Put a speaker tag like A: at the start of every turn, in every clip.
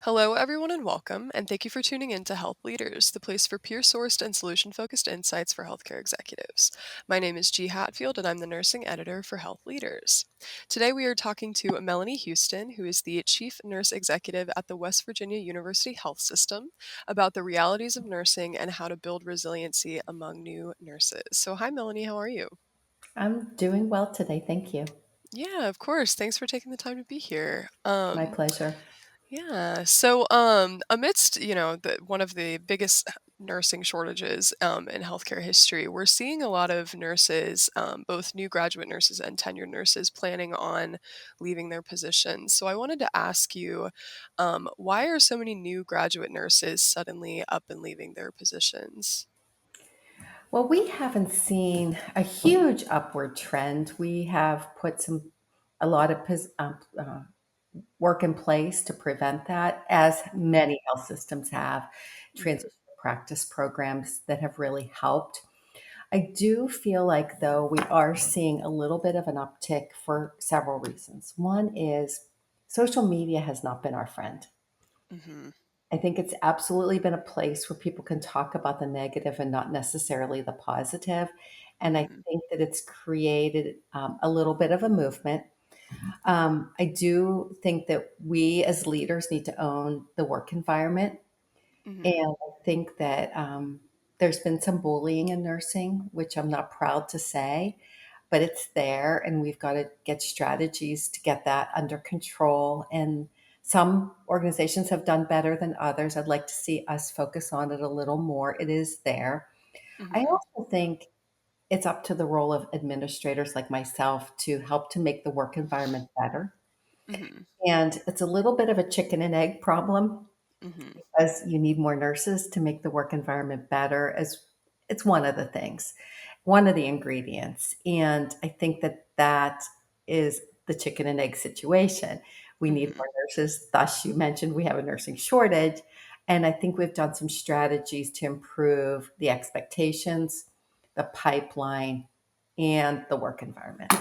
A: Hello, everyone, and welcome. And thank you for tuning in to Health Leaders, the place for peer sourced and solution focused insights for healthcare executives. My name is G. Hatfield, and I'm the nursing editor for Health Leaders. Today, we are talking to Melanie Heuston, who is the Chief Nurse Executive at the West Virginia University Health System, about the realities of nursing and how to build resiliency among new nurses. So, hi, Melanie, how are you?
B: I'm doing well today. Thank you.
A: Yeah, of course. Thanks for taking the time to be here.
B: My pleasure.
A: Yeah. So, amidst, one of the biggest nursing shortages in healthcare history, we're seeing a lot of nurses, both new graduate nurses and tenured nurses, planning on leaving their positions. So, I wanted to ask you, why are so many new graduate nurses suddenly up and leaving their positions?
B: Well, we haven't seen a huge upward trend. We have put a lot of work in place to prevent that, as
A: Mhm,
B: many health systems have,
A: mhm,
B: transition practice programs that have really helped. I do feel like, though, we are seeing a little bit of an uptick for several reasons. One is social media has not been our friend.
A: mhm,
B: I think it's absolutely been a place where people can talk about the negative and not necessarily the positive. And I
A: mhm,
B: think that it's created a little bit of a movement. I do think that we as leaders need to own the work environment.
A: mhm,
B: And I think that there's been some bullying in nursing, which I'm not proud to say, but it's there. And we've got to get strategies to get that under control. And some organizations have done better than others. I'd like to see us focus on it a little more. It is there. I
A: mhm,
B: also think it's up to the role of administrators like myself to help to make the work environment better.
A: mhm,
B: And it's a little bit of a chicken and egg problem
A: mhm.
B: because you need more nurses to make the work environment better, as it's one of the things, one of the ingredients. And I think that that is the chicken and egg situation. We need
A: Mhm.
B: more nurses. Thus, you mentioned we have a nursing shortage. And I think we've done some strategies to improve the expectations, the pipeline, and the work environment.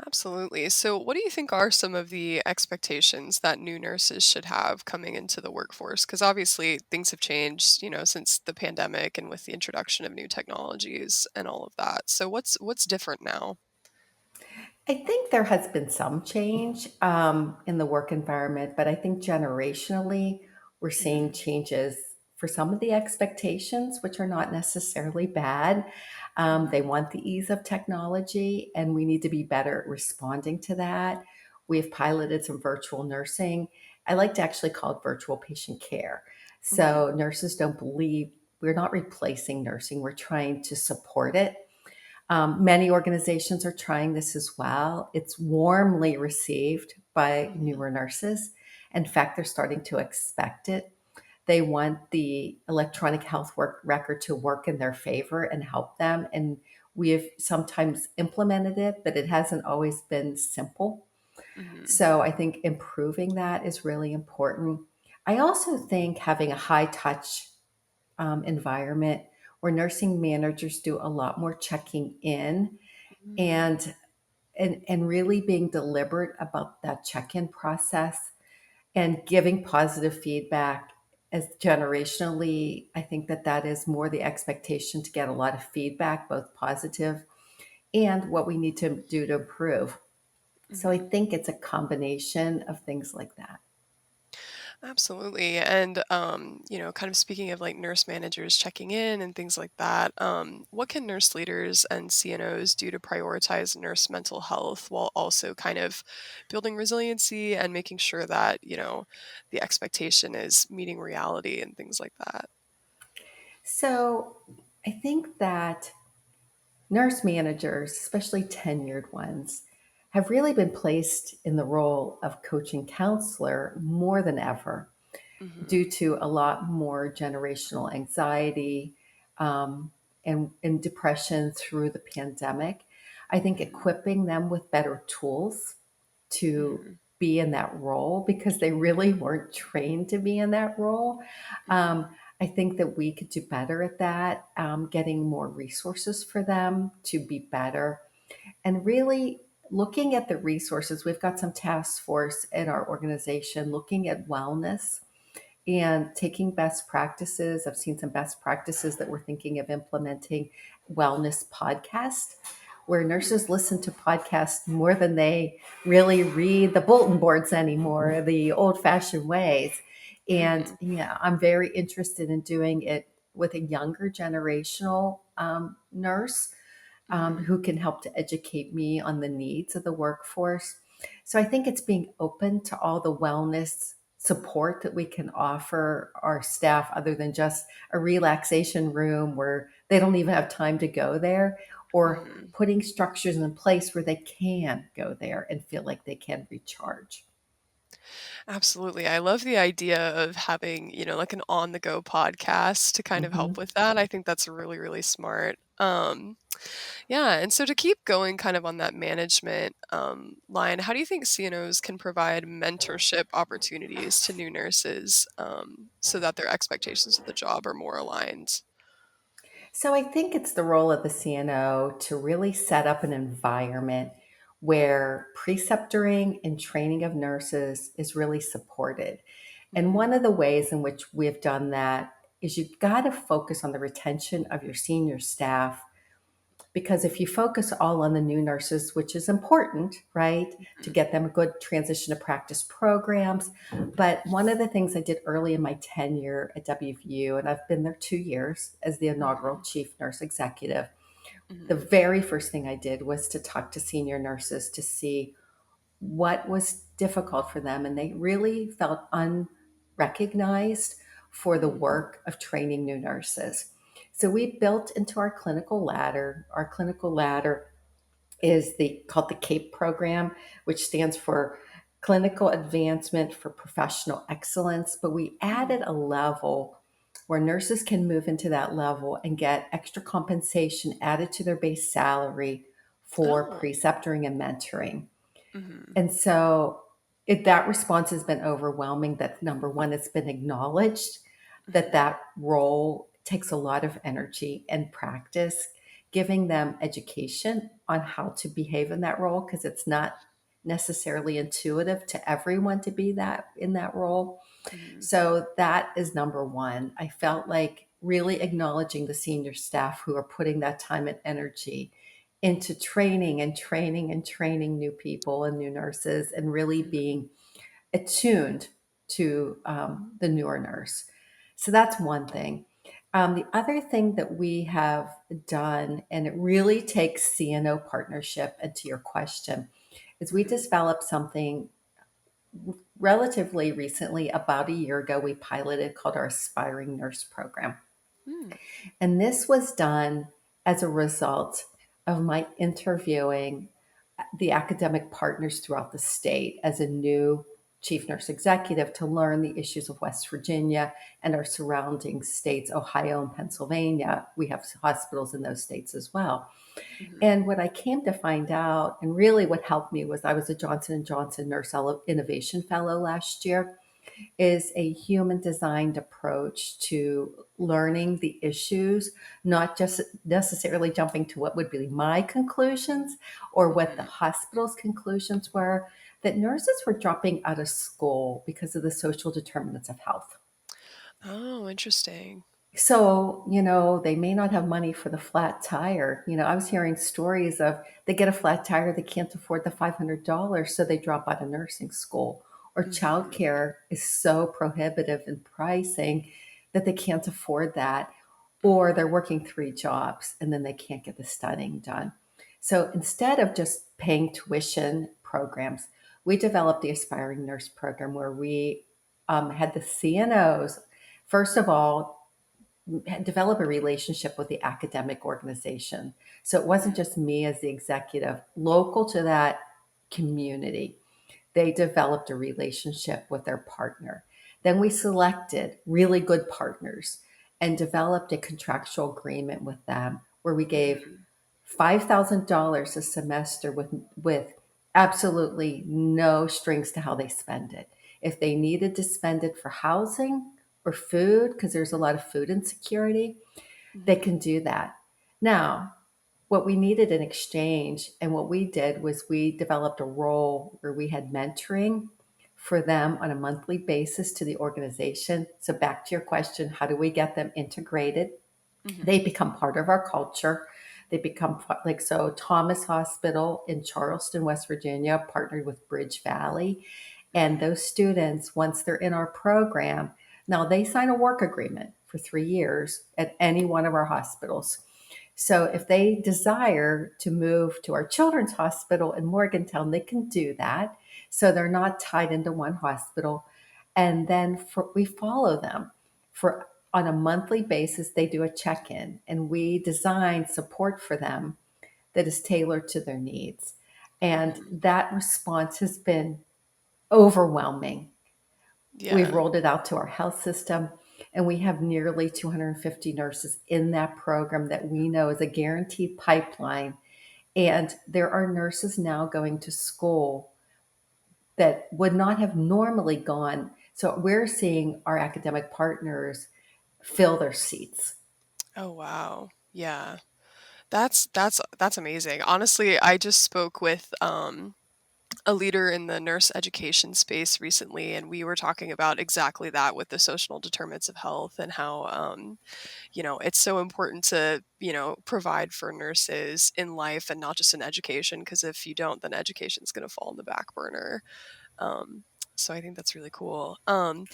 A: Absolutely. So, what do you think are some of the expectations that new nurses should have coming into the workforce? Because obviously things have changed, since the pandemic and with the introduction of new technologies and all of that. So, what's different now?
B: I think there has been some change in the work environment, but I think generationally, we're seeing
A: Hmm.
B: changes for some of the expectations, which are not necessarily bad. They
A: Hmm.
B: want the ease of technology, and we need to be better at responding to that. We've piloted some virtual nursing. I like to actually call it virtual patient care.
A: Hmm.
B: So nurses don't believe we're not replacing nursing, we're trying to support it. Many organizations are trying this as well. It's warmly received by
A: Hmm.
B: newer nurses. In fact, they're starting to expect it. They want the electronic health record to work in their favor and help them. And we have sometimes implemented it, but it hasn't always been simple.
A: Hmm.
B: So I think improving that is really important. I also think having a high touch environment where nursing managers do a lot more checking in
A: Hmm.
B: and and really being deliberate about that check-in process and giving positive feedback. As generationally, I think that that is more the expectation, to get a lot of feedback, both positive and what we need to do to improve. So I
A: Hmm.
B: think it's a combination of things like that.
A: Absolutely. And, kind of speaking of like nurse managers checking in and things like that, what can nurse leaders and CNOs do to prioritize nurse mental health while also kind of building resiliency and making sure that, the expectation is meeting reality and things like that?
B: So I think that nurse managers, especially tenured ones, have really been placed in the role of coaching counselor more than ever,
A: Hmm.
B: due to a lot more generational anxiety um, and depression through the pandemic. I think
A: Hmm.
B: equipping them with better tools to
A: Hmm.
B: be in that role, because they really weren't trained to be in that role.
A: Hmm.
B: I think that we could do better at that, getting more resources for them to be better and really. looking at the resources, we've got some task force in our organization looking at wellness and taking best practices. I've seen some best practices that we're thinking of implementing wellness podcast, where
A: Mm,
B: nurses listen to podcasts more than they really read the bulletin boards anymore, the old fashioned ways. And
A: mhm,
B: yeah, I'm very interested in doing it with a younger generational nurse
A: mhm,
B: who can help to educate me on the needs of the workforce. So I think it's being open to all the wellness support that we can offer our staff other than just a relaxation room where they don't even have time to go there, or
A: mhm.
B: putting structures in place where they can go there and feel like they can recharge.
A: Absolutely. I love the idea of having, like an on-the-go podcast to kind of help
B: Mhm.
A: with that. I think that's really, really smart. Yeah, and so to keep going kind of on that management line, how do you think CNOs can provide mentorship opportunities to new nurses so that their expectations of the job are more aligned?
B: So I think it's the role of the CNO to really set up an environment where preceptoring and training of nurses is really supported. And
A: Mhm,
B: one of the ways in which we've done that is you've got to focus on the retention of your senior staff, because if you focus all on the new nurses, which is important, right, to
A: mhm,
B: get them a good transition to practice programs. But one of the things I did early in my tenure at WVU, and I've been there 2 years as the inaugural
A: mhm,
B: chief nurse executive, the
A: mhm,
B: very first thing I did was to talk to senior nurses to see what was difficult for them. And they really felt unrecognized for the
A: mm,
B: work of training new nurses. So we built into our clinical ladder. Our clinical ladder is the called the CAPE program, which stands for Clinical Advancement for Professional Excellence. But we added
A: mhm.
B: a level where nurses can move into that level and get extra compensation added to their base salary for
A: Oh,
B: preceptoring and mentoring.
A: mhm,
B: And so that response has been overwhelming. That number one, it's been acknowledged that
A: mhm,
B: that role takes a lot of energy and practice, giving them education on how to behave in that role, because it's not necessarily intuitive to everyone to be that in that role.
A: mhm,
B: So that is number one. I felt like really acknowledging the senior staff who are putting that time and energy into training and training and training new people and new nurses, and really
A: mhm,
B: being attuned to the newer nurse. So that's one thing. The other thing that we have done, and it really takes CNO partnership, and to your question, is we
A: mhm,
B: developed something relatively recently. About a year ago, we piloted called our Aspiring Nurse Program.
A: mm,
B: And this was done as a result of my interviewing the academic partners throughout the state as a new chief nurse executive, to learn the issues of West Virginia and our surrounding states, Ohio and Pennsylvania. We have hospitals in those states as well.
A: mhm,
B: And what I came to find out, and really what helped me, was I was a Johnson and Johnson Nurse Innovation Fellow last year, is a human designed approach to learning the issues, not just necessarily jumping to what would be my conclusions or what the
A: mhm.
B: hospital's conclusions were, that nurses were dropping out of school because of the social determinants of health.
A: Oh, interesting.
B: So, they may not have money for the flat tire. I was hearing stories of they get a flat tire, they can't afford the $500, so they drop out of nursing school. Or
A: Mhm,
B: childcare is so prohibitive in pricing that they can't afford that. Or
A: mhm,
B: they're working three jobs and then they can't get the studying done. So instead of just paying tuition programs, we developed the Aspiring Nurse Program, where we had the CNOs, first of all, develop a relationship with the academic organization. So it wasn't
A: mhm,
B: just me as the executive, local to that community. They developed a relationship with their partner. Then we selected really good partners and developed a contractual agreement with them where we gave
A: mhm,
B: $5,000 a semester with absolutely no strings to how they spend it. If they needed to spend it for housing or food, because there's a lot of food insecurity, they
A: mhm,
B: can do that. Now, what we needed in exchange, and what we did was we developed a role where we had mentoring for them on a monthly basis to the organization. So back to your question, how do we get them integrated? They
A: Mhm.
B: become part of our culture. They become like, so Thomas Hospital in Charleston, West Virginia partnered with Bridge Valley. And
A: Mhm.
B: those students, once they're in our program, now they sign a work agreement for 3 years at any one of our hospitals. So if they desire to move to our children's hospital in Morgantown, they can do that. So they're not tied into one hospital. And then we follow them for on a monthly basis. They do a check-in, and we design support for them that is tailored to their needs. And
A: Mhm.
B: that response has been overwhelming. We've
A: Yeah.
B: rolled it out to our health system, and we have nearly 250 nurses in that program that we know is a guaranteed pipeline. And there are nurses now going to school that would not have normally gone. So we're seeing our academic partners fill their seats.
A: Oh, wow. Yeah. That's amazing. Honestly, I just spoke with, a leader in the nurse education space recently, and we were talking about exactly that with the social determinants of health and how, it's so important to, provide for nurses in life and not just in education, because if you don't, then education's gonna fall on the back burner. Um, so I think that's really cool. And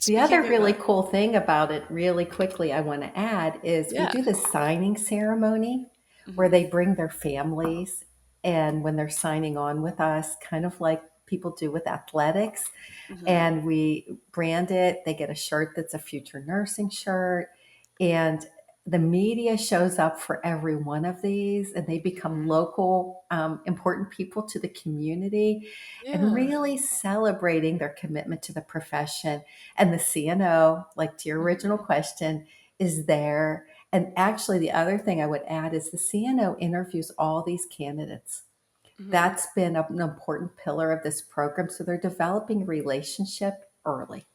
B: The other
A: speaking of
B: really cool thing about it, really quickly, I want to add is we
A: yeah.
B: do this signing ceremony where
A: Mhm.
B: they bring their families. And when they're signing on with us, kind of like people do with athletics,
A: Mhm.
B: and we brand it. They get a shirt that's a future nursing shirt. And the media shows up for every one of these, and they become
A: Mhm.
B: local, important people to the community, and
A: Yeah.
B: really celebrating their commitment to the profession. And the CNO, like to your original
A: Mhm.
B: question, is there. And actually, the other thing I would add is the CNO interviews all these candidates.
A: Mhm.
B: That's been an important pillar of this program. So they're developing a relationship early.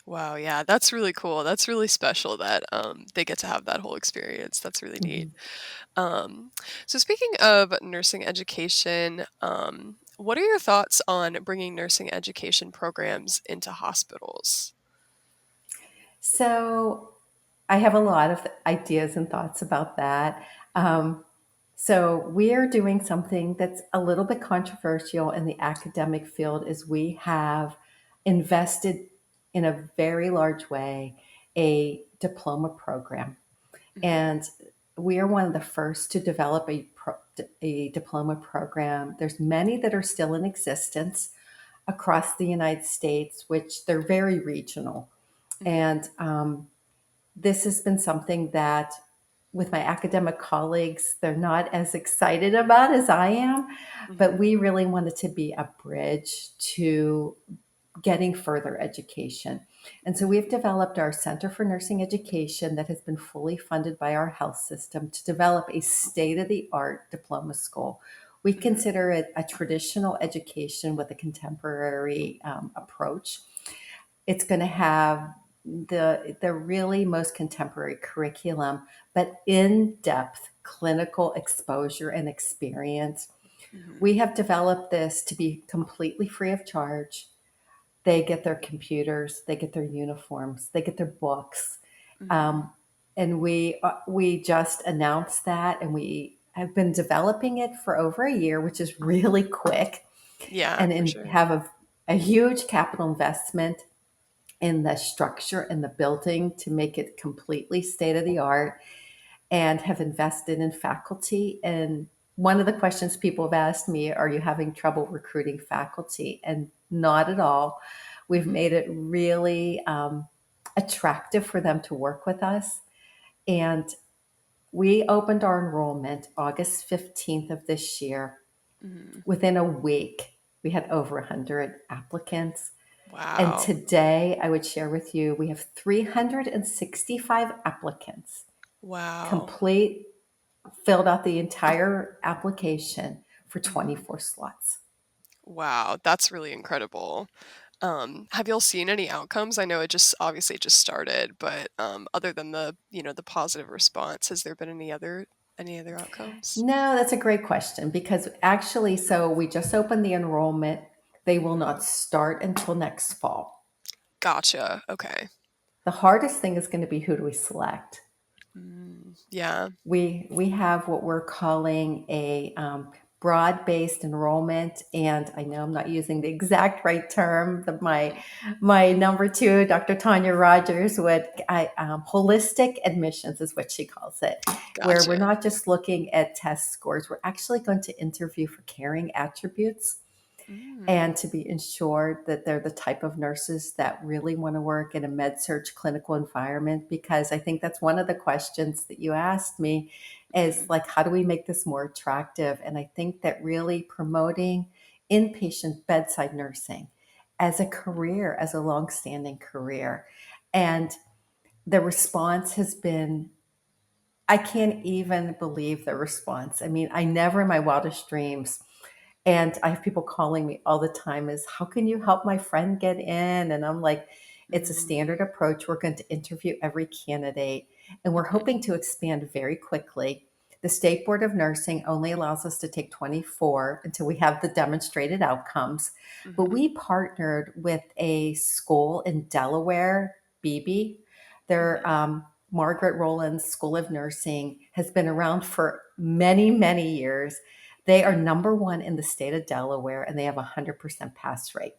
A: Wow, yeah, that's really cool. That's really special that, they get to have that whole experience. That's really neat.
B: Mhm.
A: Um, so speaking of nursing education, what are your thoughts on bringing nursing education programs into hospitals?
B: So I have a lot of ideas and thoughts about that. Um, so we're doing something that's a little bit controversial in the academic field is we have invested in a very large way a diploma program.
A: Mhm.
B: And we are one of the first to develop a diploma program. There's many that are still in existence across the United States, which they're very regional.
A: Mhm.
B: And this has been something that, with my academic colleagues, they're not as excited about as I am, but
A: Mhm.
B: we really wanted to be a bridge to getting further education. And so we've
A: Mhm.
B: developed our Center for Nursing Education that has been fully funded by our health system to develop a state of the art diploma school. We
A: Mhm.
B: consider it a traditional education with a contemporary approach. It's going to have the really most contemporary curriculum, but in depth clinical exposure and experience.
A: Mhm.
B: We have developed this to be completely free of charge. They get their computers, they get their uniforms, they get their books,
A: Mhm.
B: um, and we just announced that, and we have been developing it for over a year, which is really quick,
A: Yeah,
B: and
A: for sure.
B: have a huge capital investment in the structure and the building to make it completely state of the art, and have invested in faculty. And one of the questions people have asked me, are you having trouble recruiting faculty? And not at all. We've
A: Mhm.
B: made it really attractive for them to work with us. And we opened our enrollment August 15th of this year.
A: Mhm.
B: Within a week, we had over 100 applicants. And
A: Wow.
B: today, I would share with you, we have 365 applicants,
A: Wow.
B: complete, filled out the entire application for
A: Mhm.
B: 24 slots.
A: Wow, that's really incredible. Have y'all seen any outcomes? I know it just obviously it just started, but, other than the positive response, has there been any other? any other outcomes?
B: No, that's a great question because actually, so we just opened the enrollment. They will not
A: Mhm.
B: start until next fall.
A: Gotcha, okay.
B: The hardest thing is going to be who do we select?
A: Yeah.
B: We have what we're calling a broad-based enrollment, and I know I'm not using the exact right term. My number two, Dr. Tanya Rogers, would holistic admissions is what she calls it, where we're
A: Gotcha.
B: not just looking at test scores. We're actually going to interview for caring attributes
A: Mm,
B: and to be ensured that they're the type of nurses that really want to work in a med surg clinical environment. Because I think that's one of the questions that you asked me is
A: mhm,
B: like, how do we make this more attractive? And I think that really promoting inpatient bedside nursing as a career, as a longstanding career. And the response has been, I can't even believe the response. I mean, I never in my wildest dreams, and I have people calling me all the time is, how can you help my friend get in? And I'm like, it's a
A: mm,
B: standard approach. We're going to interview every candidate, and we're
A: mhm,
B: hoping to expand very quickly. The State Board of Nursing only allows us to take 24 until we have the demonstrated outcomes. But
A: mhm,
B: we partnered with a school in Delaware, Beebe. Their
A: mhm,
B: Margaret Rowland's School of Nursing has been around for many, many years. They are
A: mhm.
B: number one in the state of Delaware and they have a 100% pass rate.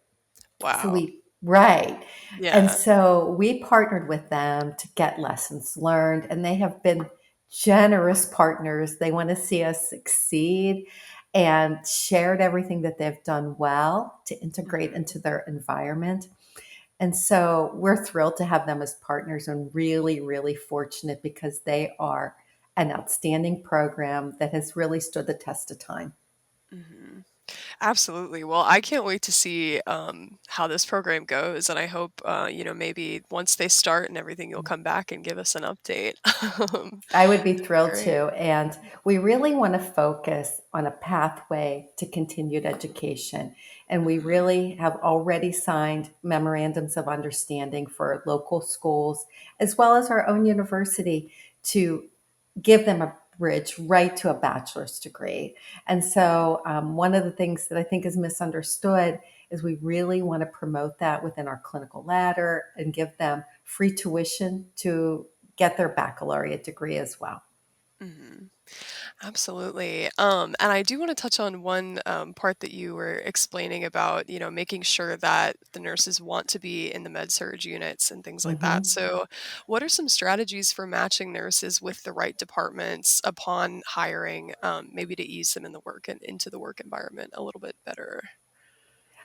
B: So
A: Wow.
B: right. And
A: Yeah.
B: so we partnered with them to get lessons learned, and they have been generous partners. They want to see us succeed and shared everything that they've done well to integrate
A: Mhm,
B: into their environment. And so we're thrilled to have them as partners and really, really fortunate because they are an outstanding program that has really stood the test of time.
A: mhm. Absolutely. Well, I can't wait to see how this program goes, and I hope maybe once they start and everything, you'll come back and give us an update.
B: I would be
A: That'd be
B: thrilled
A: great.
B: to. And we really want to focus on a pathway to continued education. And we
A: Mhm,
B: really have already signed memorandums of understanding for local schools, as well as our own university, to give them a bridge right to a bachelor's degree. And so, one of the things that I think is misunderstood is we really want to promote that within our clinical ladder and give them free tuition to get their baccalaureate degree as well.
A: mhm. Absolutely. And I do want to touch on one part that you were explaining about, making sure that the nurses want to be in the med surge units and things like that.
B: Mhm.
A: So, what are some strategies for matching nurses with the right departments upon hiring, maybe to ease them in the work and into the work environment a little bit better?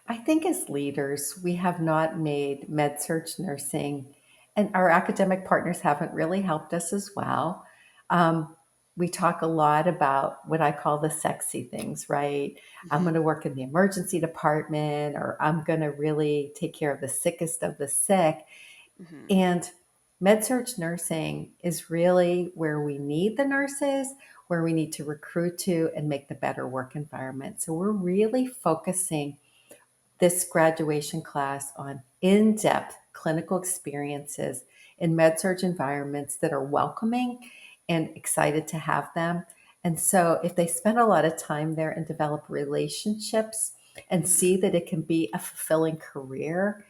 B: I think as leaders, we have not made med surg nursing, and our academic partners haven't really helped us as well. Um, we talk a lot about what I call the sexy things, right? I'm going
A: Hmm.
B: to work in the emergency department, or I'm going to really take care of the sickest of the sick.
A: Hmm.
B: And med surg nursing is really where we need the nurses, where we need to recruit to and make the better work environment. So we're really focusing this graduation class on in depth clinical experiences in med surg environments that are welcoming and excited to have them. And so, if they spend a lot of time there and develop relationships and see
A: Hmm.
B: that it can be a fulfilling career,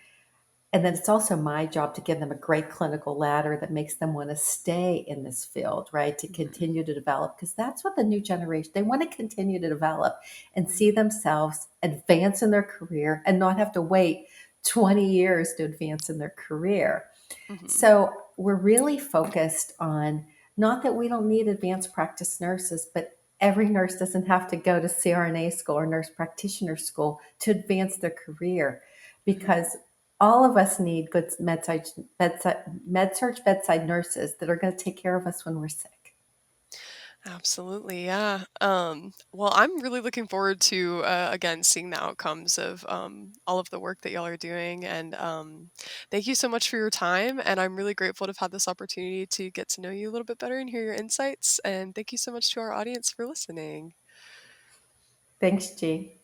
B: and then it's also my job to give them a great clinical ladder that makes them want to stay in this field, right? To
A: Hmm.
B: continue to develop, because that's what the new generation, they want to continue to develop and see
A: Hmm.
B: themselves advance in their career and not have to wait 20 years to advance in their career.
A: Hmm.
B: So we're really focused on not that we don't need advanced practice nurses, but every nurse doesn't have to go to CRNA school or nurse practitioner school to advance their career
A: Hmm.
B: because all of us need good med surg bedside nurses that are going to take care of us when we're sick.
A: Absolutely, yeah. Well, I'm really looking forward to again seeing the outcomes of all of the work that y'all are doing, and thank you so much for your time. And I'm really grateful to have had this opportunity to get to know you a little bit better and hear your insights. And thank you so much to our audience for listening.
B: Thanks, G.